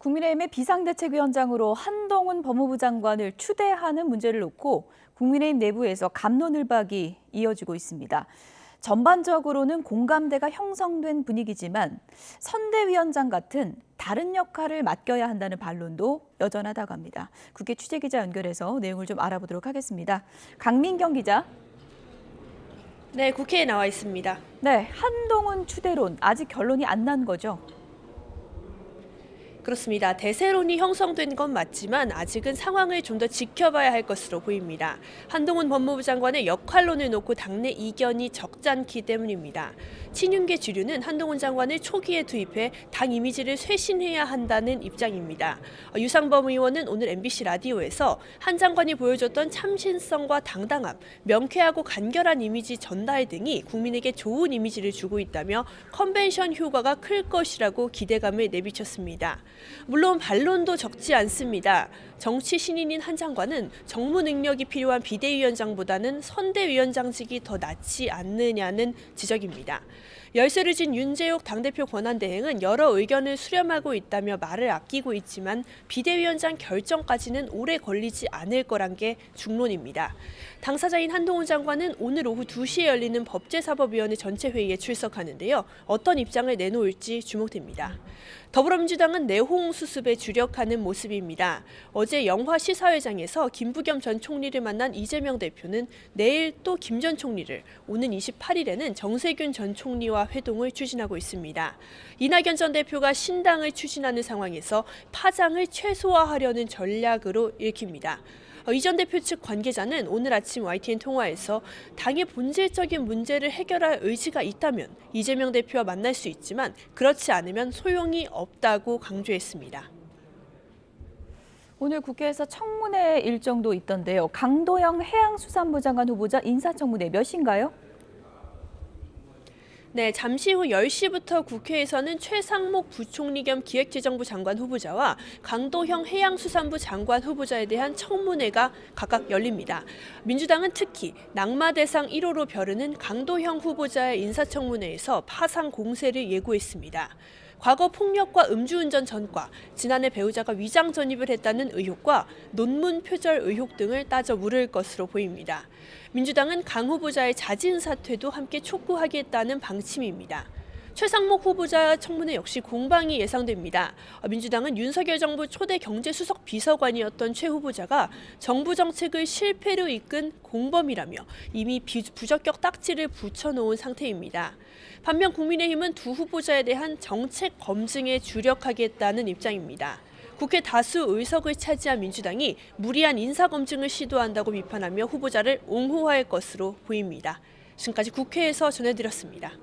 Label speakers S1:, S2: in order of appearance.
S1: 국민의힘의 비상대책위원장으로 한동훈 법무부 장관을 추대하는 문제를 놓고 국민의힘 내부에서 갑론을박이 이어지고 있습니다. 전반적으로는 공감대가 형성된 분위기지만 선대위원장 같은 다른 역할을 맡겨야 한다는 반론도 여전하다고 합니다. 국회 취재기자 연결해서 내용을 좀 알아보도록 하겠습니다. 강민경 기자.
S2: 네, 국회에 나와 있습니다.
S1: 네, 한동훈 추대론 아직 결론이 안 난 거죠?
S2: 그렇습니다. 대세론이 형성된 건 맞지만 아직은 상황을 좀 더 지켜봐야 할 것으로 보입니다. 한동훈 법무부 장관의 역할론을 놓고 당내 이견이 적잖기 때문입니다. 친윤계 주류는 한동훈 장관을 초기에 투입해 당 이미지를 쇄신해야 한다는 입장입니다. 유상범 의원은 오늘 MBC 라디오에서 한 장관이 보여줬던 참신성과 당당함, 명쾌하고 간결한 이미지 전달 등이 국민에게 좋은 이미지를 주고 있다며 컨벤션 효과가 클 것이라고 기대감을 내비쳤습니다. 물론 반론도 적지 않습니다. 정치 신인인 한 장관은 정무 능력이 필요한 비대위원장보다는 선대위원장직이 더 낫지 않느냐는 지적입니다. 열세를 진 윤재욱 당대표 권한대행은 여러 의견을 수렴하고 있다며 말을 아끼고 있지만 비대위원장 결정까지는 오래 걸리지 않을 거란 게 중론입니다. 당사자인 한동훈 장관은 오늘 오후 2시에 열리는 법제사법위원회 전체 회의에 출석하는데요. 어떤 입장을 내놓을지 주목됩니다. 더불어민주당은 내홍 수습에 주력하는 모습입니다. 어제 영화 시사회장에서 김부겸 전 총리를 만난 이재명 대표는 내일 또 김 전 총리를, 오는 28일에는 정세균 전 총리와 회동을 추진하고 있습니다. 이낙연 전 대표가 신당을 추진하는 상황에서 파장을 최소화하려는 전략으로 읽힙니다. 이 전 대표 측 관계자는 오늘 아침 YTN 통화에서 당의 본질적인 문제를 해결할 의지가 있다면 이재명 대표와 만날 수 있지만 그렇지 않으면 소용이 없다고 강조했습니다.
S1: 오늘 국회에서 청문회 일정도 있던데요. 강도영 해양수산부 장관 후보자 인사청문회 몇 시인가요?
S2: 네, 잠시 후 10시부터 국회에서는 최상목 부총리 겸 기획재정부 장관 후보자와 강도형 해양수산부 장관 후보자에 대한 청문회가 각각 열립니다. 민주당은 특히 낙마대상 1호로 벼르는 강도형 후보자의 인사청문회에서 파상 공세를 예고했습니다. 과거 폭력과 음주운전 전과, 지난해 배우자가 위장 전입을 했다는 의혹과 논문 표절 의혹 등을 따져 물을 것으로 보입니다. 민주당은 강 후보자의 자진 사퇴도 함께 촉구하겠다는 방침입니다. 최상목 후보자 청문회 역시 공방이 예상됩니다. 민주당은 윤석열 정부 초대 경제수석 비서관이었던 최 후보자가 정부 정책을 실패로 이끈 공범이라며 이미 부적격 딱지를 붙여놓은 상태입니다. 반면 국민의힘은 두 후보자에 대한 정책 검증에 주력하겠다는 입장입니다. 국회 다수 의석을 차지한 민주당이 무리한 인사검증을 시도한다고 비판하며 후보자를 옹호할 것으로 보입니다. 지금까지 국회에서 전해드렸습니다.